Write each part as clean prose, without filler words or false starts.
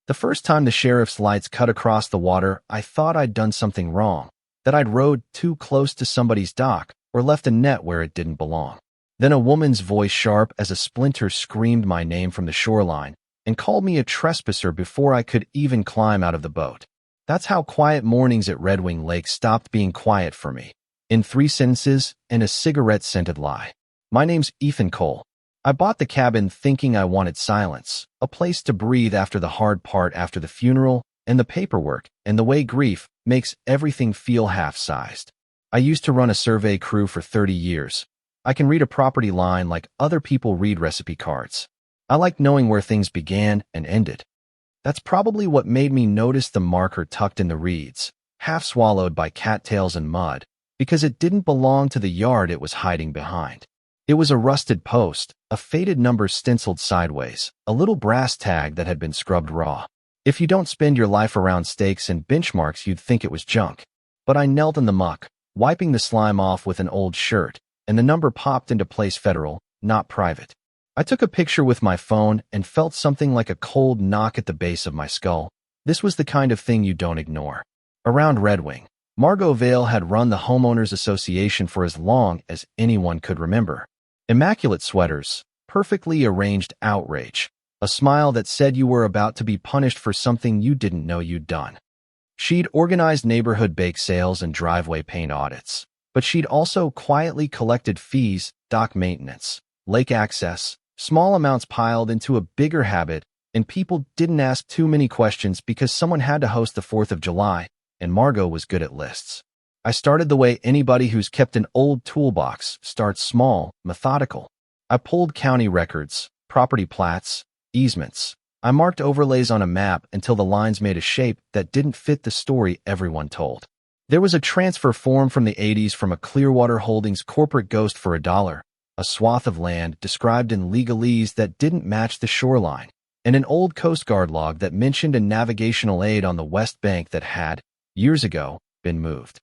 The first time the sheriff's lights cut across the water, I thought I'd done something wrong, that I'd rowed too close to somebody's dock or left a net where it didn't belong. Then a woman's voice, sharp as a splinter, screamed my name from the shoreline and called me a trespasser before I could even climb out of the boat. That's how quiet mornings at Red Wing Lake stopped being quiet for me. In 3 sentences and a cigarette-scented lie. My name's Ethan Cole. I bought the cabin thinking I wanted silence, a place to breathe after the hard part, after the funeral and the paperwork and the way grief makes everything feel half-sized. I used to run a survey crew for 30 years. I can read a property line like other people read recipe cards. I like knowing where things began and ended. That's probably what made me notice the marker tucked in the reeds, half swallowed by cattails and mud, because it didn't belong to the yard it was hiding behind. It was a rusted post, a faded number stenciled sideways, a little brass tag that had been scrubbed raw. If you don't spend your life around stakes and benchmarks, you'd think it was junk. But I knelt in the muck, wiping the slime off with an old shirt, and the number popped into place: federal, not private. I took a picture with my phone and felt something like a cold knock at the base of my skull. This was the kind of thing you don't ignore. Around Red Wing, Margot Vale had run the Homeowners Association for as long as anyone could remember. Immaculate sweaters, perfectly arranged outrage, a smile that said you were about to be punished for something you didn't know you'd done. She'd organized neighborhood bake sales and driveway paint audits, but she'd also quietly collected fees, dock maintenance, lake access, small amounts piled into a bigger habit, and people didn't ask too many questions because someone had to host the 4th of July, and Margot was good at lists. I started the way anybody who's kept an old toolbox starts: small, methodical. I pulled county records, property plats, easements. I marked overlays on a map until the lines made a shape that didn't fit the story everyone told. There was a transfer form from the 80s from a Clearwater Holdings corporate ghost for $1, a swath of land described in legalese that didn't match the shoreline, and an old Coast Guard log that mentioned a navigational aid on the west bank that had, years ago, been moved.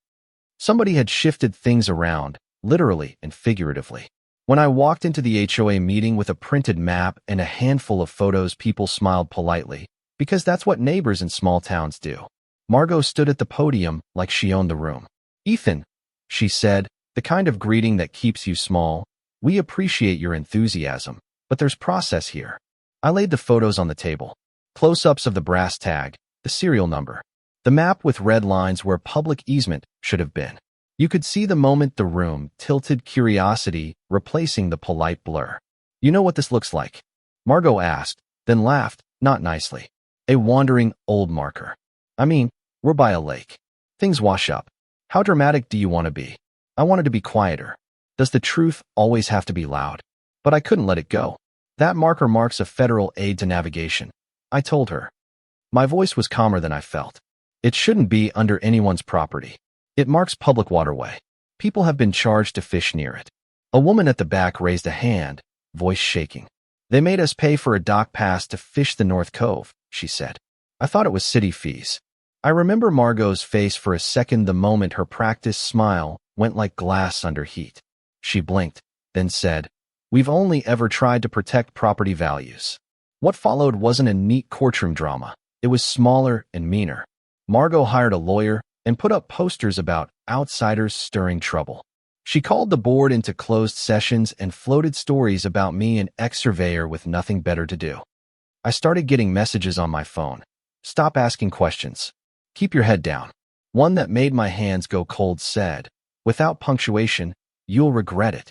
Somebody had shifted things around, literally and figuratively. When I walked into the HOA meeting with a printed map and a handful of photos, people smiled politely, because that's what neighbors in small towns do. Margot stood at the podium like she owned the room. "Ethan," she said, "the kind of greeting that keeps you small. We appreciate your enthusiasm, but there's process here." I laid the photos on the table. Close-ups of the brass tag, the serial number, the map with red lines where public easement should have been. You could see the moment the room tilted, curiosity replacing the polite blur. "You know what this looks like?" Margot asked, then laughed, not nicely. "A wandering old marker. I mean, we're by a lake. Things wash up. How dramatic do you want to be?" I wanted to be quieter. Does the truth always have to be loud? But I couldn't let it go. "That marker marks a federal aid to navigation," I told her. My voice was calmer than I felt. "It shouldn't be under anyone's property. It marks public waterway. People have been charged to fish near it." A woman at the back raised a hand, voice shaking. "They made us pay for a dock pass to fish the North Cove," she said. "I thought it was city fees." I remember Margot's face for a second, the moment her practiced smile went like glass under heat. She blinked, then said, "We've only ever tried to protect property values." What followed wasn't a neat courtroom drama. It was smaller and meaner. Margot hired a lawyer and put up posters about outsiders stirring trouble. She called the board into closed sessions and floated stories about me, an ex-surveyor with nothing better to do. I started getting messages on my phone. "Stop asking questions. Keep your head down." One that made my hands go cold said, "Without punctuation, you'll regret it."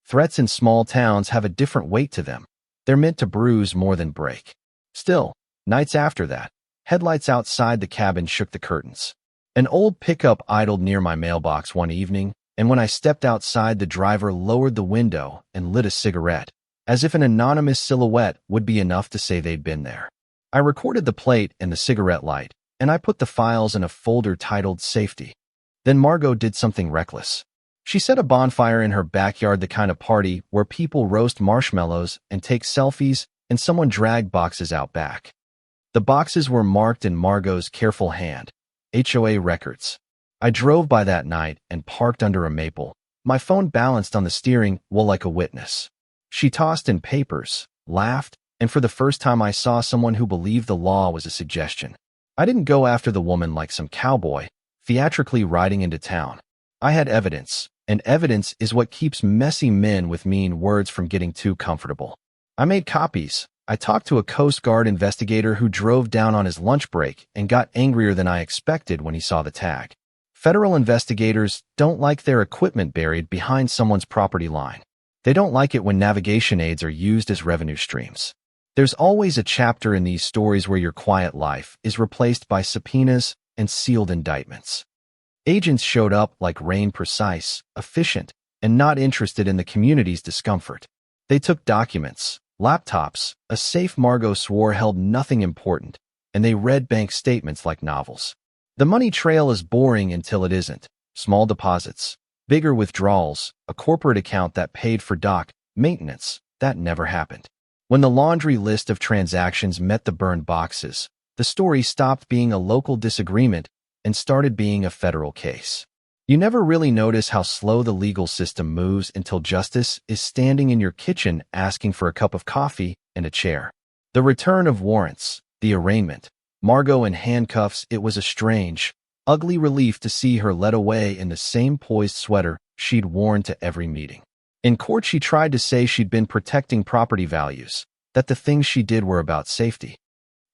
Threats in small towns have a different weight to them. They're meant to bruise more than break. Still, nights after that, headlights outside the cabin shook the curtains. An old pickup idled near my mailbox one evening, and when I stepped outside, the driver lowered the window and lit a cigarette, as if an anonymous silhouette would be enough to say they'd been there. I recorded the plate and the cigarette light, and I put the files in a folder titled Safety. Then Margot did something reckless. She set a bonfire in her backyard, the kind of party where people roast marshmallows and take selfies, and someone dragged boxes out back. The boxes were marked in Margot's careful hand, HOA records. I drove by that night and parked under a maple, my phone balanced on the steering wheel like a witness. She tossed in papers, laughed, And for the first time I saw someone who believed the law was a suggestion. I didn't go after the woman like some cowboy, theatrically riding into town. I had evidence, and evidence is what keeps messy men with mean words from getting too comfortable. I made copies. I talked to a Coast Guard investigator who drove down on his lunch break and got angrier than I expected when he saw the tag. Federal investigators don't like their equipment buried behind someone's property line. They don't like it when navigation aids are used as revenue streams. There's always a chapter in these stories where your quiet life is replaced by subpoenas and sealed indictments. Agents showed up like rain, precise, efficient, and not interested in the community's discomfort. They took documents, laptops, a safe Margot swore held nothing important, and they read bank statements like novels. The money trail is boring until it isn't. Small deposits, bigger withdrawals, a corporate account that paid for dock maintenance. That never happened. When the laundry list of transactions met the burned boxes, the story stopped being a local disagreement and started being a federal case. You never really notice how slow the legal system moves until justice is standing in your kitchen asking for a cup of coffee and a chair. The return of warrants, the arraignment, Margot in handcuffs. It was a strange, ugly relief to see her led away in the same poised sweater she'd worn to every meeting. In court, she tried to say she'd been protecting property values, that the things she did were about safety.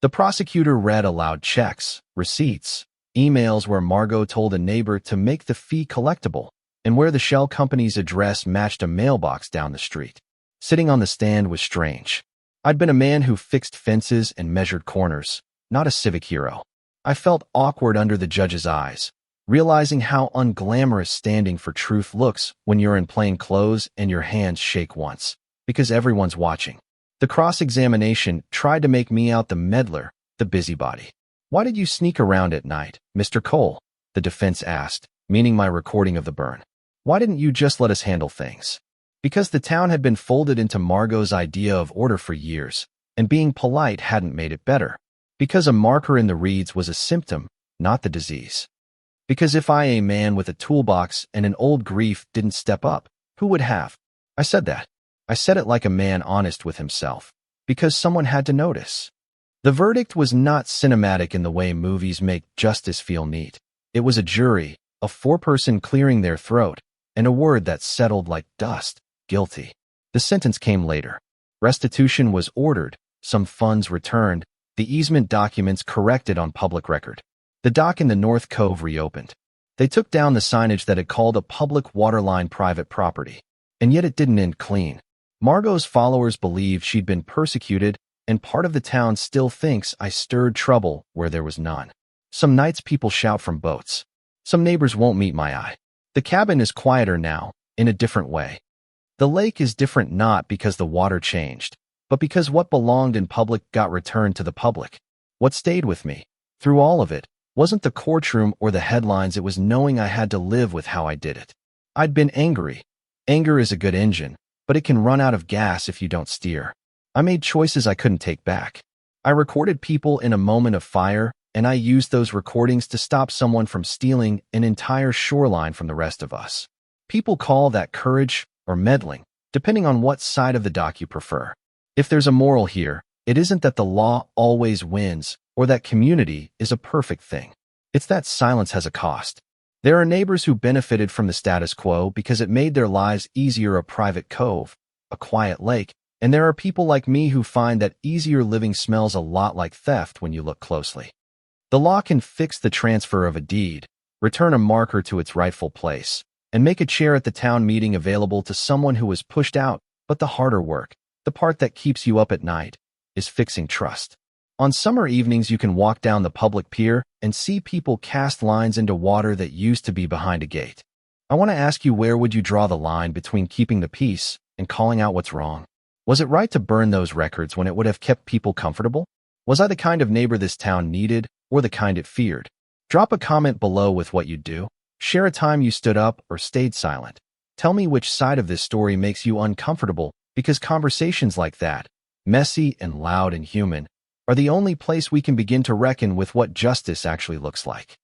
The prosecutor read aloud checks, receipts, emails where Margot told a neighbor to make the fee collectible, and where the shell company's address matched a mailbox down the street. Sitting on the stand was strange. I'd been a man who fixed fences and measured corners, not a civic hero. I felt awkward under the judge's eyes, realizing how unglamorous standing for truth looks when you're in plain clothes and your hands shake once, because everyone's watching. The cross-examination tried to make me out the meddler, the busybody. "Why did you sneak around at night, Mr. Cole?" the defense asked, meaning my recording of the burn. "Why didn't you just let us handle things?" Because the town had been folded into Margot's idea of order for years, and being polite hadn't made it better. Because a marker in the reeds was a symptom, not the disease. Because if I, a man with a toolbox and an old grief, didn't step up, who would have? I said that. I said it like a man honest with himself. Because someone had to notice. The verdict was not cinematic in the way movies make justice feel neat. It was a jury, a four-person clearing their throat, and a word that settled like dust: guilty. The sentence came later. Restitution was ordered, some funds returned, the easement documents corrected on public record. The dock in the North Cove reopened. They took down the signage that had called a public waterline private property. And yet it didn't end clean. Margot's followers believed she'd been persecuted, and part of the town still thinks I stirred trouble where there was none. Some nights people shout from boats. Some neighbors won't meet my eye. The cabin is quieter now, in a different way. The lake is different not because the water changed, but because what belonged in public got returned to the public. What stayed with me, through all of it, wasn't the courtroom or the headlines. It was knowing I had to live with how I did it. I'd been angry. Anger is a good engine, but it can run out of gas if you don't steer. I made choices I couldn't take back. I recorded people in a moment of fire, and I used those recordings to stop someone from stealing an entire shoreline from the rest of us. People call that courage or meddling, depending on what side of the dock you prefer. If there's a moral here, it isn't that the law always wins or that community is a perfect thing. It's that silence has a cost. There are neighbors who benefited from the status quo because it made their lives easier: a private cove, a quiet lake, and there are people like me who find that easier living smells a lot like theft when you look closely. The law can fix the transfer of a deed, return a marker to its rightful place, and make a chair at the town meeting available to someone who was pushed out, but the harder work, the part that keeps you up at night, is fixing trust. On summer evenings, you can walk down the public pier and see people cast lines into water that used to be behind a gate. I want to ask you, where would you draw the line between keeping the peace and calling out what's wrong? Was it right to burn those records when it would have kept people comfortable? Was I the kind of neighbor this town needed, or the kind it feared? Drop a comment below with what you'd do. Share a time you stood up or stayed silent. Tell me which side of this story makes you uncomfortable, because conversations like that, messy and loud and human, are the only place we can begin to reckon with what justice actually looks like.